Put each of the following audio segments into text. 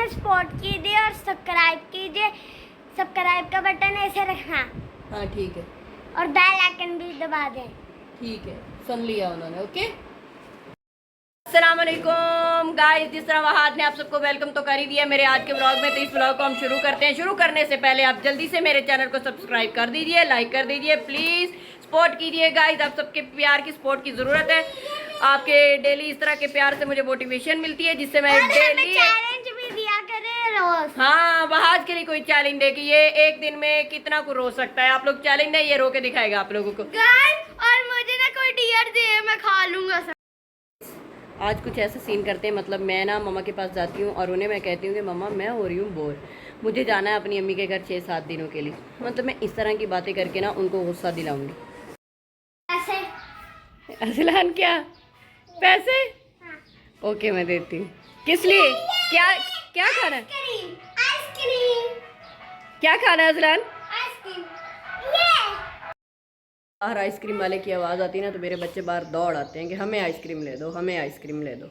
में सपोर्ट कीजिए और सब्सक्राइब कीजिए। सब्सक्राइब का बटन ऐसे रखना। हाँ ठीक है। और बेल आइकन भी दबा दें। ठीक है, सुन लिया उन्होंने। ओके, अस्सलाम वालेकुम गाइस। जिस तरह वहाद ने आप सबको वेलकम तो कर ही दिया मेरे आज के व्लॉग में, तो इस व्लॉग को हम शुरू करते हैं। शुरू करने से पहले आप जल्दी से मेरे चैनल को सब्सक्राइब कर दीजिए, लाइक कर दीजिए, प्लीज़ सपोर्ट कीजिए गाइस। आप सबके प्यार की सपोर्ट की ज़रूरत है। आपके डेली इस तरह के प्यार से मुझे मोटिवेशन मिलती है, जिससे मैं डेली चैलेंज भी दिया करें रोज। हाँ, वहाद के लिए कोई चैलेंज दे कि ये एक दिन में कितना को रो सकता है। आप लोग चैलेंज नहीं, ये रो के दिखाएगा आप लोगों को गाइस। और मुझे ना कोई डियर दे, मैं खा लूंगा सब। आज कुछ ऐसा सीन करते हैं, मतलब मैं ना मम्मा के पास जाती हूँ और उन्हें मैं कहती हूँ कि मम्मा मैं हो रही हूँ बोर, मुझे जाना है अपनी अम्मी के घर 6-7 दिनों के लिए। मतलब मैं इस तरह की बातें करके ना उनको गुस्सा दिलाऊंगी। ऐसे असलान क्या पैसे? हाँ। ओके मैं देती हूँ। किस लिए? क्या क्या खाना है? आइसक्रीम क्या खाना है असलान? आइसक्रीम ये। बाहर आइसक्रीम वाले की आवाज़ आती है ना, तो मेरे बच्चे बाहर दौड़ आते हैं कि हमें आइसक्रीम ले दो, हमें आइसक्रीम ले दो।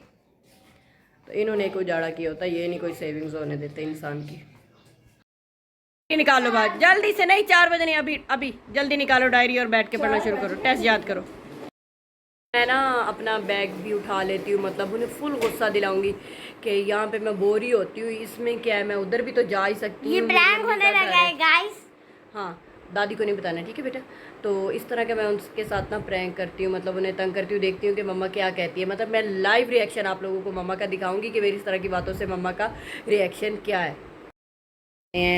तो इन्होंने कोई उजाड़ा किया होता है, ये नहीं कोई सेविंग्स होने देते इंसान की। निकालो बात जल्दी से, नहीं 4 बजे नहीं, अभी अभी जल्दी निकालो डायरी और बैठ के पढ़ना शुरू करो, टेस्ट याद करो। मैं ना अपना बैग भी उठा लेती हूँ, मतलब उन्हें फुल गुस्सा दिलाऊंगी कि यहाँ पे मैं बोर ही होती हूँ, इसमें क्या है, मैं उधर भी तो जा ही सकती हूँ। ये प्रैंक होने लगा है गाइस। हाँ, दादी को नहीं बताना, ठीक है बेटा। तो इस तरह के मैं उनके साथ ना प्रैंक करती हूँ, मतलब उन्हें तंग करती हूँ, देखती हूँ कि मम्मा क्या कहती है। मतलब मैं लाइव रिएक्शन आप लोगों को मम्मा का दिखाऊंगी कि मेरी इस तरह की बातों से मम्मा का रिएक्शन क्या है।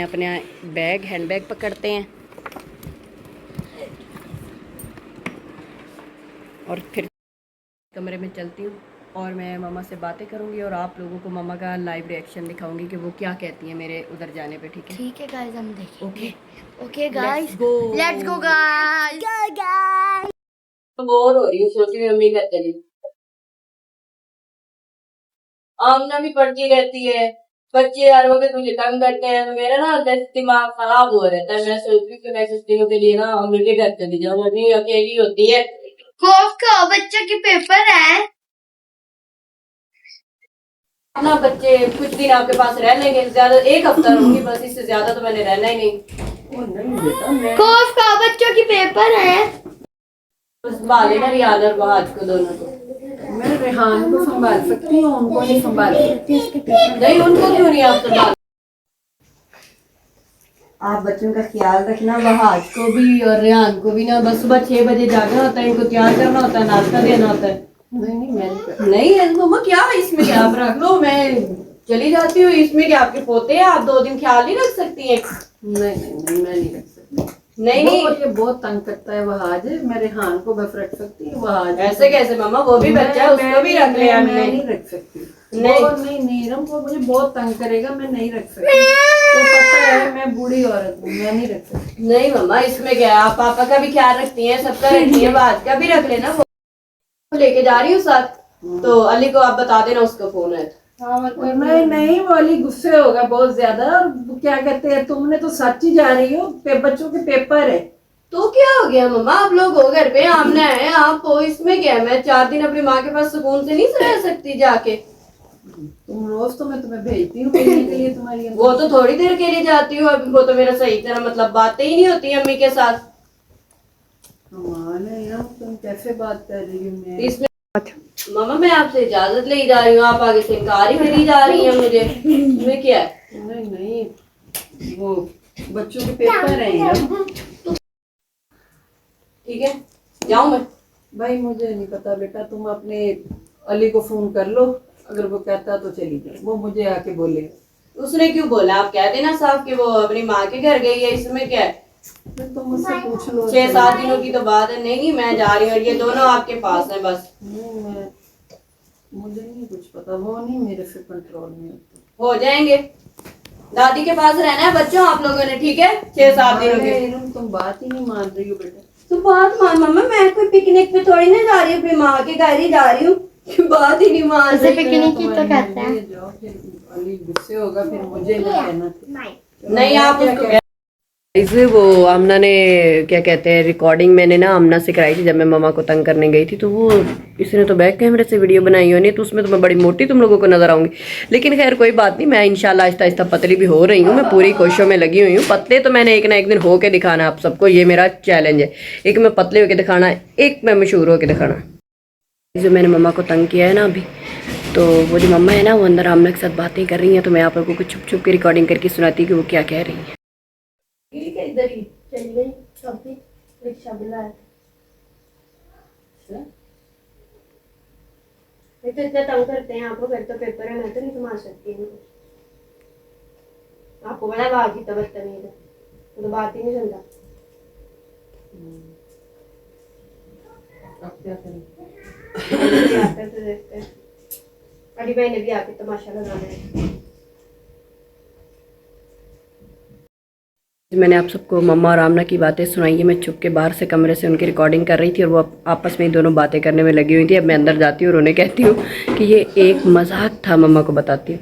अपने बैग हैंड बैग पकड़ते हैं और फिर कमरे में चलती हूँ और मैं मम्मा से बातें करूँगी और आप लोगों को मम्मा का लाइव रिएक्शन दिखाऊंगी कि वो क्या कहती है मेरे उधर जाने पे। ठीक है? ठीक है गाइस, हम देखेंगे। Okay okay guys, let's go guys. Bore हो रही हूँ, सोच रही मम्मी घर चली। आमना भी पढ़ती रहती है, बच्चे हर वक्त मुझे तंग करते हैं, तो मेरा ना दिमाग खराब हो रहता है। मैं सोच रही हूँ कि नेक्स्ट दिनों के लिए ना मम्मी के घर चली जाऊँ, मम्मी अकेली होती है। खौफ का बच्चा की पेपर है ना बच्चे कुछ दिन आपके पास रह लेंगे, ज्यादा 1 हफ्ता रहूंगी बस, इससे ज्यादा तो मैंने रहना ही नहीं। ओ नहीं बेटा, मैं खौफ का बच्चों की पेपर है। बस संभाले ना रियान और आज को दोनों को। मैं रेहान को संभाल सकती हूँ, उनको नहीं संभाल सकती। नहीं, उनको क्यों नहीं आप संभाल? आप बच्चों का ख्याल रखना, वहाज को भी और रेहान को भी ना। बस सुबह 6 बजे जागना होता है, इनको तैयार करना होता है, नाश्ता देना होता है। नहीं मैं नहीं है मम्मा, क्या इसमें क्या आप रख लो, मैं चली जाती हूँ। इसमें क्या आपके पोते हैं, आप 2 दिन ख्याल नहीं रख सकती हैं? नहीं मैं नहीं रख सकती। नहीं नहीं, ये बहुत तंग करता है वहाज। मैं रेहान को बस रख सकती हूँ, वहाज ऐसे कैसे मम्मा, वो भी बच्चा है, उसको भी रख ले। मैं नहीं रख सकती। नहीं वो मुझे बहुत तंग करेगा, मैं नहीं रख सकती। तो पता है मैं बूढ़ी औरत हूँ, मैं नहीं रख सकती। नहीं मम्मा, इसमें क्या है, आप पापा का भी ख्याल रखती हैं, सबका रखती है, बात का भी रख लेना। वो लेके जा रही हूँ साथ, तो अली को आप बता देना, उसका फोन है। नहीं वो अली गुस्से होगा बहुत ज्यादा। और क्या कहते हैं, तुमने तो सच ही जा रही हो, बच्चों के पेपर है। तो क्या हो गया मम्मा, आप लोग हो घर पे, आमना है आप हो, इसमें क्या है। मैं 4 दिन अपनी माँ के पास सुकून से नहीं रह सकती जाके? तुम रोज तो मैं तुम्हें भेजती हूँ पढ़ने के लिए तुम्हारी। वो तो थोड़ी देर के लिए जाती हूँ, अभी वो तो मेरा सही तरह मतलब बातें ही नहीं होती अम्मी के साथ। कमाल है यार, तुम कैसे बात कर रही हो। मैं इसमें मम्मा मैं आपसे इजाजत ले जा रही हूँ, आप आगे से इनकार ही करी जा रही हैं मुझे। इसमें क्या है? नहीं वो बच्चों के पेपर है यार। ठीक है, जाऊँ मैं? भाई मुझे नहीं पता बेटा, तुम अपने अली को फोन कर लो, अगर वो कहता तो चली जाओ, वो मुझे आके बोले। उसने क्यों बोला? आप कह देना साहब कि वो अपनी माँ के घर गई है, इसमें क्या है? तुम मुझसे पूछ लो। 6-7 दिनों की तो बात है। नहीं मैं जा रही हूँ, ये दोनों आपके पास है बस। नहीं मुझे नहीं कुछ पता, वो नहीं मेरे से कंट्रोल में होता। हो जाएंगे, दादी के पास रहना है बच्चों आप लोगों ने, ठीक है? 6-7 दिनों के। तुम बात ही नहीं मान रही हो बेटा। तो बात मान मम्मा, मैं कोई पिकनिक पे थोड़ी ना जा रही हूँ, अपनी माँ के घर ही जा रही हूँ। बात ही नहीं मान रही। पिकनिक ही तो कहते हैं। जाओ, फिर अली गुस्से होगा, फिर मुझे नहीं कहना। नहीं आप उसको इसे वो आमना ने क्या कहते हैं रिकॉर्डिंग मैंने ना आमना से कराई थी जब मैं मम्मा को तंग करने गई थी, तो वो इसने तो बैक कैमरे से वीडियो बनाई होनी, तो उसमें तो मैं बड़ी मोटी तुम लोगों को नजर आऊंगी। लेकिन खैर कोई बात नहीं, मैं इंशाल्लाह आहिस्ता आहिस्ता पतली भी हो रही हूँ, मैं पूरी कोशिशों में लगी हुई हूँ। पतले तो मैंने एक ना एक दिन होके दिखाना है आप सबको, ये मेरा चैलेंज है। एक मैं पतले होके दिखाना है, एक मैं मशहूर होके दिखाना है। जो मैंने मम्मा को तंग किया है ना अभी, तो वो जो मम्मा है ना वो अंदर आमना के साथ बातें कर रही हैं, तो मैं आप लोगों को छुप छुप के रिकॉर्डिंग करके सुनाती कि वो क्या कह रही है। इधर ही चली गई अभी रिक्शा बुलाया तो इतना तंग करते हैं आपको, फिर तो पेपर है, मैं तो नहीं संभाल सकती हूँ। आपको बड़ा बात ही बदतमीज है, तो बात ही नहीं सुनता। अब क्या करें? अभी मैंने भी आके तमाशा लगाना है। मैंने आप सबको मम्मा और आमना की बातें सुनाई है। मैं छुप के बाहर से कमरे से उनकी रिकॉर्डिंग कर रही थी और वो आपस में ही दोनों बातें करने में लगी हुई थी। अब मैं अंदर जाती हूँ और उन्हें कहती हूँ कि ये एक मजाक था, मम्मा को बताती हूँ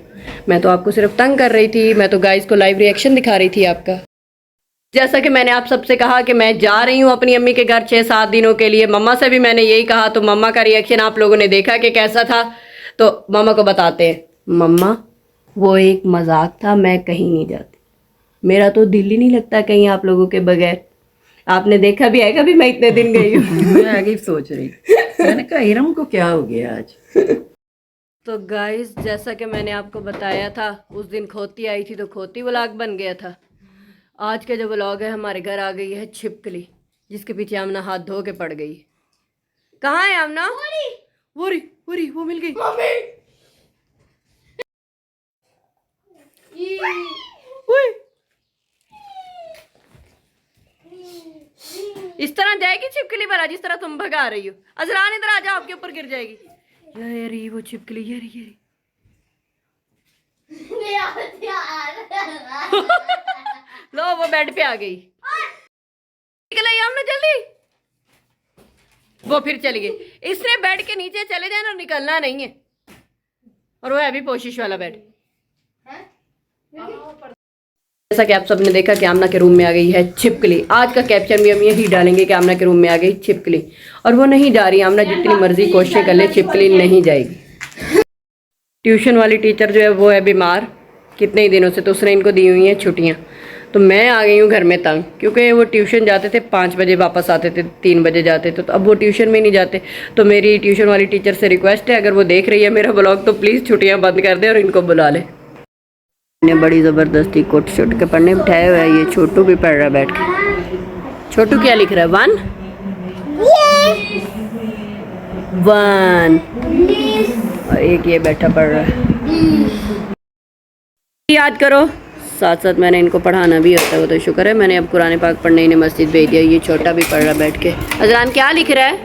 मैं तो आपको सिर्फ तंग कर रही थी, मैं तो गाइस को लाइव रिएक्शन दिखा रही थी आपका। जैसा कि मैंने आप सबसे कहा कि मैं जा रही हूँ अपनी अम्मी के घर 6-7 दिनों के लिए, मम्मा से भी मैंने यही कहा, तो मम्मा का रिएक्शन आप लोगों ने देखा कि कैसा था। तो मम्मा को बताते हैं, मम्मा वो एक मजाक था, मैं कहीं नहीं जाती, मेरा तो दिल ही नहीं लगता कहीं आप लोगों के बगैर। आपने देखा भी है कभी मैं इतने दिन गई हूँ। मैं आगे सोच रही, मैंने कहा इरम को क्या हो गया आज। तो गाइस जैसा कि मैंने आपको बताया था, उस दिन खोती आई थी तो खोती व्लॉग बन गया था। आज का जो व्लॉग है, हमारे घर आ गई है छिपकली, जिसके पीछे आमना हाथ धो के पड़ गई। कहाँ है आमना? वो मिल गई। इस तरह जाएगी छिपकली भला जिस तरह तुम भगा रही हो? अजरान इधर आ जाओ, आपके ऊपर गिर जाएगी। ये वो छिपकली, ये रही। लो वो बेड पे आ गई। निकल आई हमने जल्दी, वो फिर चली गई। इसने बेड के नीचे चले जाना और निकलना नहीं है, और वो है भी पोशिश वाला बेड। जैसा कि आप सबने देखा कि आमना के रूम में आ गई है छिपकली। आज का कैप्शन भी हम यही डालेंगे कि आमना के रूम में आ गई छिपकली, और वो नहीं जा रही। आमना जितनी मर्जी कोशिश कर ले, छिपकली नहीं जाएगी। ट्यूशन वाली टीचर जो है वो है बीमार कितने ही दिनों से, तो उसने इनको दी हुई हैं छुट्टियां। तो मैं आ गई हूँ घर में तंग, क्योंकि वो ट्यूशन जाते थे 5 बजे, वापस आते थे 3 बजे जाते थे, तो अब वो ट्यूशन में नहीं जाते। तो मेरी ट्यूशन वाली टीचर से रिक्वेस्ट है, अगर वो देख रही है मेरा ब्लॉग तो प्लीज़ छुट्टियाँ बंद कर दे और इनको बुला ले। ने बड़ी ज़बरदस्ती कोट शोट के पढ़ने बिठाया हुआ है। ये छोटू भी पढ़ रहा है बैठ के। छोटू क्या लिख रहा है? 1 और एक ये बैठा पढ़ रहा है। याद करो, साथ साथ मैंने इनको पढ़ाना भी होता है, वो तो शुक्र है। मैंने अब कुरान पाक पढ़ने इन्हें मस्जिद भेज दिया। ये छोटा भी पढ़ रहा बैठ के। अजरान क्या लिख रहा है?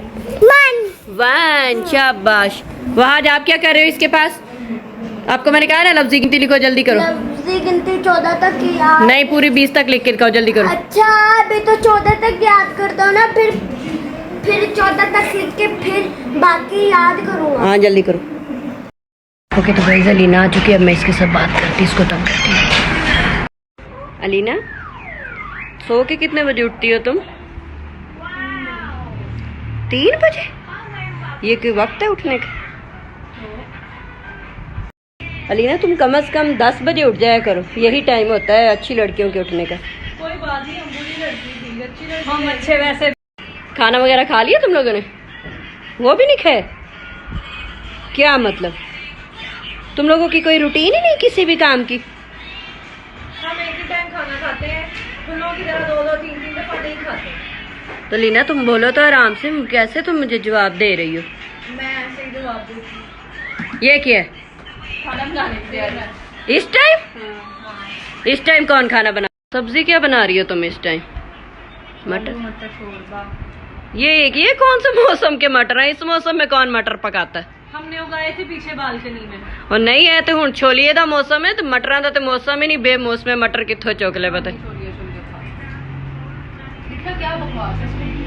1। शाबाश। वहाज आप क्या कर रहे हो इसके पास? आपको मैंने कहा ना लफ्जी गिनती लिखो, जल्दी करो। लफ्जी गिनती 14 तक की याद नहीं, पूरी 20 तक लिख के दिखाओ, जल्दी करो। अच्छा अभी तो 14 तक याद कर दो ना, फिर 14 तक लिख के फिर बाकी याद करूँगा। हाँ जल्दी करो। ओके तो भाई अलीना आ चुकी है, अब मैं इसके साथ बात करती, इसको तंग करती हूँ। अलीना, सो के कितने बजे उठती हो तुम? 3 बजे? ये कोई वक्त है उठने का? अलीना तुम कम से कम 10 बजे उठ जाया करो, यही टाइम होता है अच्छी लड़कियों के उठने का। कोई बात नहीं, हम बुरी लड़की थी, अच्छी लड़की हम अच्छे वैसे। खाना वगैरह खा लिया तुम लोगों ने? वो भी नहीं खाए? क्या मतलब, तुम लोगों की कोई रूटीन ही नहीं किसी भी काम की? हम एक ही टाइम खाना खाते हैं, तुम लोगों की तरह 2-2, 3-3 दफा नहीं खाते। तो लीना तुम बोलो तो आराम से, कैसे तुम मुझे जवाब दे रही हो? मैं ऐसे ही जवाब देती हूँ। ये क्या है? खाना बनाने की तैयारी है। इस टाइम? इस टाइम कौन खाना बना? सब्जी क्या बना रही हो तुम इस टाइम? मटर शोरबा। ये कौन सा मौसम के मटर है? इस मौसम में कौन मटर पकाता है? हमने उगाए थे पीछे बालकनी में। और नहीं है तो हुण छोलिए दा मौसम है, तो मटरां दा तो मौसम ही नहीं। बेमौसमे मटर कित्थों चुक ले पता। क्या बकवास है,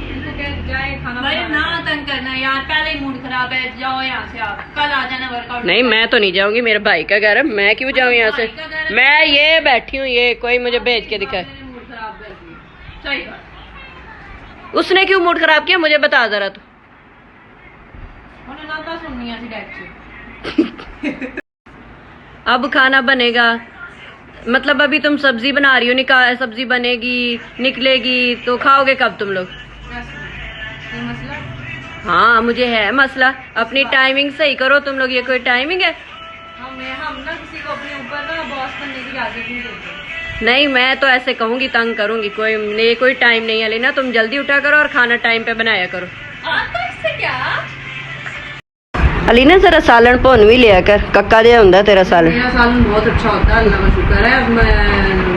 इनको क्या जाए खाना भाई ना तंग करना यार, पहले ही मूड खराब है, जाओ यहाँ से, आप कल आ जाना वर्कआउट। नहीं मैं तो नहीं जाऊंगी, मेरे भाई का घर है, मैं क्यों जाऊँ यहाँ से? मैं ये बैठी हूँ, ये कोई मुझे भेज के दिखाए। मूड खराब कर दिया। सही बात। उसने क्यों मूड खराब किया मुझे बता जरा तू। अब खाना बनेगा, मतलब अभी तुम सब्जी बना रही हो, निकाल सब्जी बनेगी निकलेगी तो खाओगे कब तुम लोग? हाँ मुझे है मसला, अपनी टाइमिंग सही करो तुम लोग। ये कोई टाइमिंग है? हम ना किसी को अपने ऊपर ना बॉस बनने की इजाजत नहीं देते। नहीं मैं तो ऐसे कहूंगी, तंग करूंगी। कोई टाइम नहीं है लेना, तुम जल्दी उठा करो और खाना टाइम पे बनाया करो। इससे क्या अलीना जरा सालन भुन भी लिया कर, कक्का दिया हुंदा तेरा सालन। मेरा सालन बहुत अच्छा होता है, अल्लाह का शुक्र है। अब मैं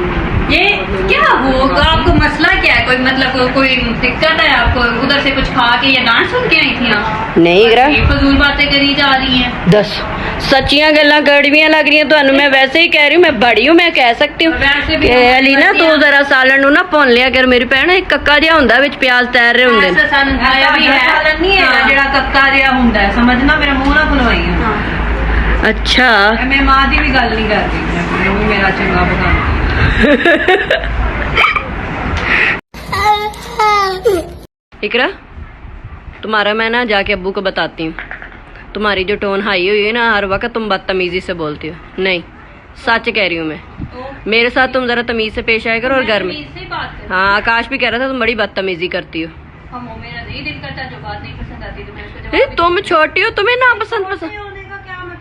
ये क्या वो आपको मसला क्या है? कोई मतलब कोई दिक्कत है आपको? उधर से कुछ खा के या डांट सुन के आई थी आप? नहीं करा, फजूल बातें करी जा रही हैं। दस सच्चियां गल्लां कड़वियां लग रही हैं तो मैं वैसे ही कह रही हूँ, मैं बड़ी हूँ, मैं कह सकती हूँ। अलीना तू जरा सालन ना भुन लिया कर मेरी भैन, एक कक्का जिहा हुंदा विच प्याज तैर रहे हुंदे ने। सालन खाया भी है, सालन नहीं है जेड़ा कक्का जिहा हुंदा है, समझना। मेरा मुंह ना खुलवाई। अच्छा मैं मां दी भी गल नहीं कर रही, मैं मेरा चंगा पकाना। इकरा तुम्हारा मैं ना जाके अब्बू को बताती हूँ, तुम्हारी जो टोन हाई हुई है ना हर वक्त तुम बदतमीजी से बोलती हो। नहीं सच कह रही हूँ मैं, मेरे साथ तुम जरा तमीज से पेश आया करो। और घर में हाँ आकाश भी कह रहा था तुम बड़ी बदतमीजी करती हो। मेरा नहीं दिल करता, जो बात नहीं पसंद आती तो तुम छोटी हो, तुम्हें ना पसंद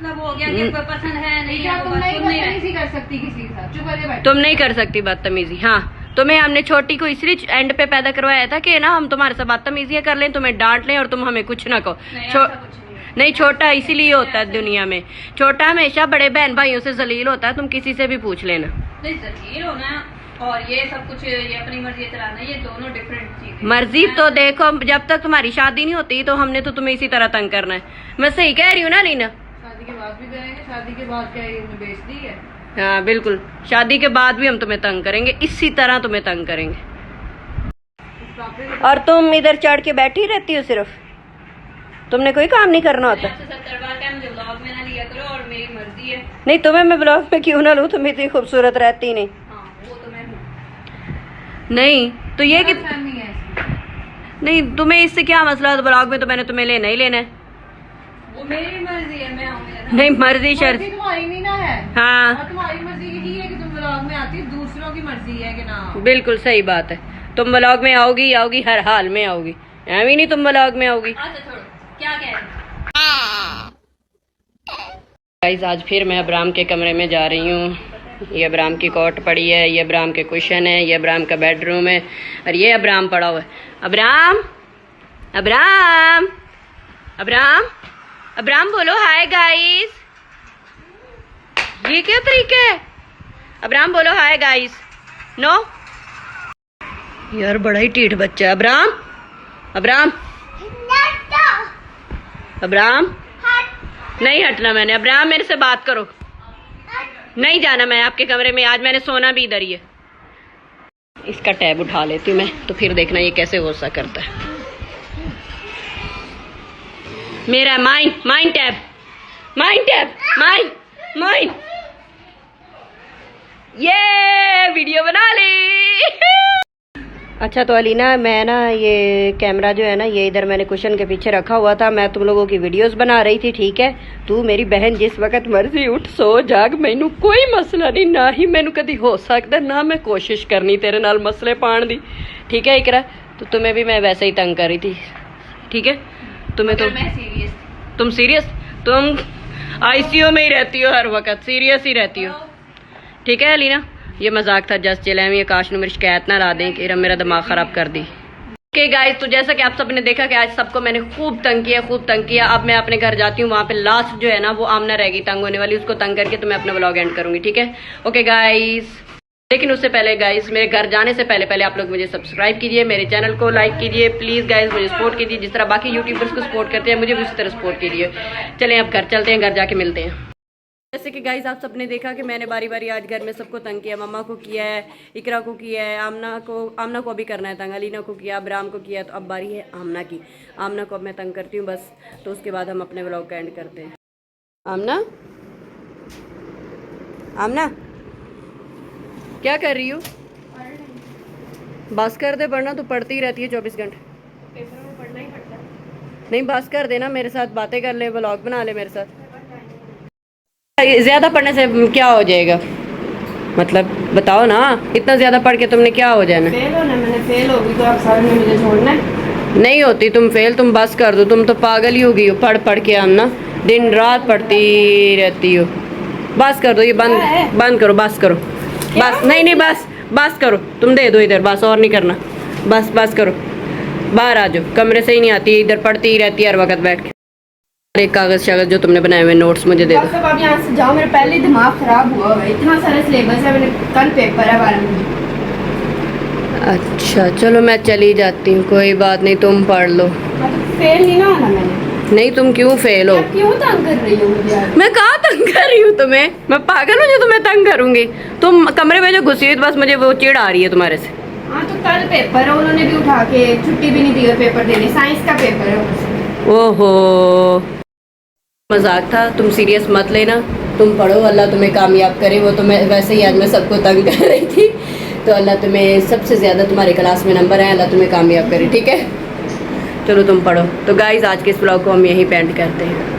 मतलब हो गया कि पसंद है नहीं है, तुम नहीं कर सकती किसी के साथ, चुप कर, तुम नहीं कर सकती बदतमीजी। हाँ तुम्हें हमने छोटी को इसलिए एंड पे पैदा करवाया था कि ना हम तुम्हारे साथ बदतमीजियां कर लें, तुम्हें डांट लें और तुम हमें कुछ ना कहो। नहीं छोटा इसीलिए होता है दुनिया में, छोटा हमेशा बड़े बहन भाइयों से जलील होता है, तुम किसी से भी पूछ लेना। नहीं जलील होना और ये सब कुछ ये अपनी मर्जी चलाना, ये दोनों डिफरेंट चीजें। मर्जी तो देखो, जब तक तुम्हारी शादी नहीं होती तो हमने तो तुम्हें इसी तरह तंग करना है। मैं सही कह रही हूँ ना लीना? शादी के बाद भी करेंगे, शादी के बाद क्या ये बेइज्जती है? हाँ बिल्कुल, शादी के बाद भी हम तुम्हें तंग करेंगे, इसी तरह तुम्हें तंग करेंगे। और तुम इधर चढ़ के बैठी रहती हो, सिर्फ तुमने कोई काम नहीं करना होता। मुझे ब्लॉग में ना लिया करो और मेरी मर्जी है। नहीं तुम्हें मैं ब्लॉग में क्यों ना लूँ, तुम इतनी खूबसूरत रहती नहीं। वो तो मैं हूँ। नहीं तो ये कि नहीं तुम्हें इससे क्या मसला? तो ब्लॉग में तो मैंने तुम्हें लेना ही लेना है। वो मेरी मर्जी है, मैं आऊंगी। नहीं मर्जी शर्त तुम्हारी नहीं ना है। हाँ और तुम्हारी मर्जी की है कि तुम ब्लॉग में आती, दूसरों की मर्जी है कि ना। बिल्कुल सही बात है, तुम ब्लॉग में आओगी आओगी, हर हाल में आओगी, ऐवी नहीं तुम ब्लॉग में आओगी। क्या कह रहे गाइस, आज फिर मैं अब्राम के कमरे में जा रही हूँ। ये अब्राम की कोट पड़ी है, ये अब्राम के कुशन है, ये अब्राम का बेडरूम है और ये अब्राम पड़ा हुआ है। अब्राम अब्राम अब्राम अब्राम बोलो हाय गाइस। ये क्या तरीका है? अब्राम बोलो हाय गाइस। नो यार बड़ा ही टीठ बच्चा है। अब्राम अब्राम अब्राम नहीं हटना मैंने। अब्राम मेरे से बात करो, नहीं जाना मैं आपके कमरे में, आज मैंने सोना भी इधर ही है। इसका टैब उठा लेती हूँ मैं, तो फिर देखना ये कैसे गुस्सा करता है। मेरा mine mine tab mine tab mine mine, ये वीडियो बना ली। अच्छा तो अलीना मैं ना ये कैमरा जो है ना ये इधर मैंने कुशन के पीछे रखा हुआ था, मैं तुम लोगों की वीडियोस बना रही थी, ठीक है। तू मेरी बहन जिस वक्त मर्जी उठ सो जाग, मैनू कोई मसला नहीं, ना ही मैनू कभी हो सकता ना मैं कोशिश करनी तेरे नाल मसले पाण दी, ठीक है इकरा। तो तुम्हें भी मैं वैसे ही तंग कर रही थी, ठीक है। तुम्हें तो तुम सीरियस, तुम आईसीयू में ही रहती हो, हर वक्त सीरियस ही रहती हो, ठीक है अलीना। ये मजाक था, जस्ट चिल्लाएं, आकाश ने मेरी शिकायत ना ला दें कि मेरा दिमाग खराब कर दी। ओके गाइस, तो जैसा कि आप सबने देखा कि आज सबको मैंने खूब तंग किया। अब मैं अपने घर जाती हूँ, वहाँ पे लास्ट जो है ना वो आमना रहेगी तंग होने वाली, उसको तंग करके तो मैं अपना व्लॉग एंड करूंगी, ठीक है। ओके गाइस, लेकिन उससे पहले गाइस, मेरे घर जाने से पहले आप लोग मुझे सब्सक्राइब कीजिए, मेरे चैनल को लाइक कीजिए प्लीज गाइस, मुझे सपोर्ट कीजिए जिस तरह बाकी यूट्यूबर्स को सपोर्ट करते हैं, मुझे भी उसी तरह सपोर्ट कीजिए। चलें अब घर चलते हैं, घर जाके मिलते हैं। जैसे कि गाइस आप सबने देखा कि मैंने बारी बारी आज घर में सबको तंग किया, मम्मा को किया है, इकरा को किया है, आमना को अभी करना है तंग, अलीना को किया, अब्राम को किया, तो अब बारी है आमना की। आमना को अब मैं तंग करती हूँ बस, तो उसके बाद हम अपने व्लॉग का एंड करते हैं। आमना आमना क्या कर रही हो? बस कर दे, पढ़ना तो पढ़ती ही रहती है 24 घंटे। पेपर में पढ़ना ही पड़ता है। नहीं बस कर देना, मेरे साथ बातें कर ले, व्लॉग बना ले मेरे साथ। ज़्यादा पढ़ने से क्या हो जाएगा, मतलब बताओ ना, इतना ज़्यादा पढ़ के तुमने क्या हो जाना? फेल होना, मैंने फेल होगी तो आप सारे ने मुझे छोड़ना है। नहीं होती तुम फेल, तुम बस कर दो, तुम तो पागल ही हो गई हो पढ़ पढ़ के। हम ना दिन रात पढ़ती रहती हो, बस कर दो, ये बंद करो, बस करो, बस नहीं बस करो, तुम दे दो इधर, बस और नहीं करना, बस करो, बाहर आ जाओ, कमरे से ही नहीं आती, इधर पढ़ती ही रहती है हर वक्त बैठ के। एक कागज़ शागज़ जो तुमने बनाए हुए नोट्स मुझे दे दो। बस अब आप यहाँ से जाओ, मेरा पहले ही दिमाग खराब हुआ है, इतना सारा सिलेबस है, मैंने कल पेपर है 12 में। अच्छा चलो मैं चली जाती हूँ, कोई बात नहीं, तुम पढ़ लो। मैं तो फेल नहीं ना होना मैंने। नहीं तुम क्यों फेल हो? आप क्यों तंग कर रही हो मुझे यार? मैं कहाँ तंग कर रही हूँ तुम्हें? मैं पागल हूँ जो तुम्हें तंग करूँगी? तुम कमरे में जो घुसी हुई, बस मुझे वो चिढ़ आ रही है तुम्हारे से। हाँ तो कल पेपर है, उन्होंने भी उठा के छुट्टी भी नहीं दी है पेपर देने, साइंस का पेपर है। ओहो मजाक था, तुम सीरियस मत लेना, तुम पढ़ो, अल्लाह तुम्हें कामयाब करे। वो तो मैं वैसे ही आज मैं सबको तंग कर रही थी, तो अल्लाह तुम्हें सबसे ज़्यादा तुम्हारे क्लास में नंबर है, अल्लाह तुम्हें कामयाब करे, ठीक है? चलो तुम पढ़ो। तो गाइज़ आज के इस ब्लॉग को हम यहीं पेंड करते हैं।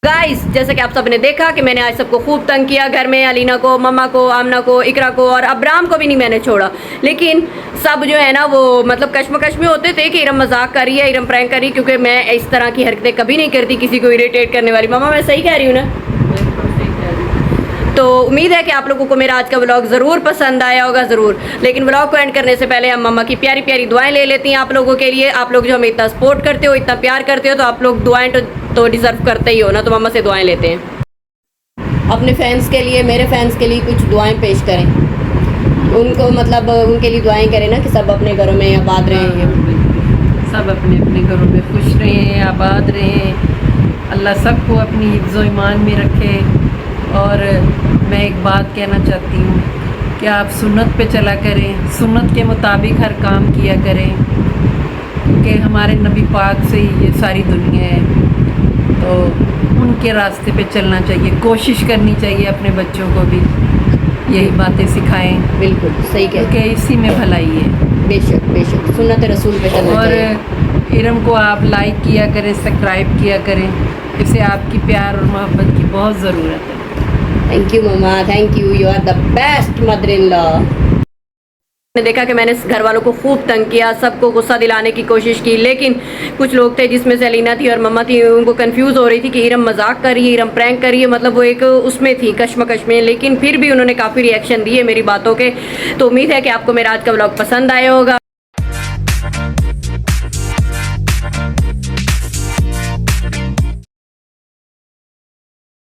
गाइस जैसे कि आप सबने देखा कि मैंने आज सबको खूब तंग किया घर में, अलीना को, मम्मा को, आमना को, इकरा को और अब्राम को भी नहीं मैंने छोड़ा, लेकिन सब जो है ना वो मतलब कश्मकश में होते थे कि इरम मजाक कर रही है, इरम प्रैंक कर रही है, क्योंकि मैं इस तरह की हरकतें कभी नहीं करती किसी को इरिटेट करने वाली। मम्मा मैं सही कह रही हूँ ना? तो उम्मीद है कि आप लोगों को मेरा आज का व्लॉग ज़रूर पसंद आया होगा, ज़रूर। लेकिन व्लॉग को एंड करने से पहले हम मम्मा की प्यारी प्यारी दुआएं ले लेती हैं आप लोगों के लिए। आप लोग जो हमें इतना सपोर्ट करते हो, इतना प्यार करते हो, तो आप लोग दुआएं तो डिज़र्व करते ही हो ना, तो मम्मा से दुआएं लेते हैं। अपने फैंस के लिए, मेरे फैंस के लिए कुछ दुआएं पेश करें, उनको मतलब उनके लिए दुआएं करें ना कि सब अपने घरों में आबाद रहें, सब अपने अपने घरों में खुश रहें, आबाद रहें, अल्लाह सबको अपनी हिफ्ज़ो ईमान में रखे। और मैं एक बात कहना चाहती हूँ कि आप सुन्नत पे चला करें, सुन्नत के मुताबिक हर काम किया करें, क्योंकि हमारे नबी पाक से ही ये सारी दुनिया है, तो उनके रास्ते पे चलना चाहिए, कोशिश करनी चाहिए अपने बच्चों को भी यही बातें सिखाएं। बिल्कुल सही कह, क्योंकि इसी में भलाई है। बेशक बेशक सुन्नत रसूल पे चलना और चाहिए। इरम को आप लाइक किया करें, सब्सक्राइब किया करें, इसे आपकी प्यार और मोहब्बत की बहुत ज़रूरत है। थैंक यू मम्मा, thank you, you are the best mother in law. मैंने देखा कि मैंने घर वालों को खूब तंग किया, सबको गुस्सा दिलाने की कोशिश की, लेकिन कुछ लोग थे जिसमें से अलीना थी और मम्मा थी, उनको कंफ्यूज हो रही थी कि इरम मजाक कर रही है, इरम प्रैंक कर रही है, मतलब वो एक उसमें थी कश्मकश में, लेकिन फिर भी उन्होंने काफ़ी रिएक्शन दिए मेरी बातों के। तो उम्मीद है कि आपको मेरा आज का व्लॉग पसंद आया होगा।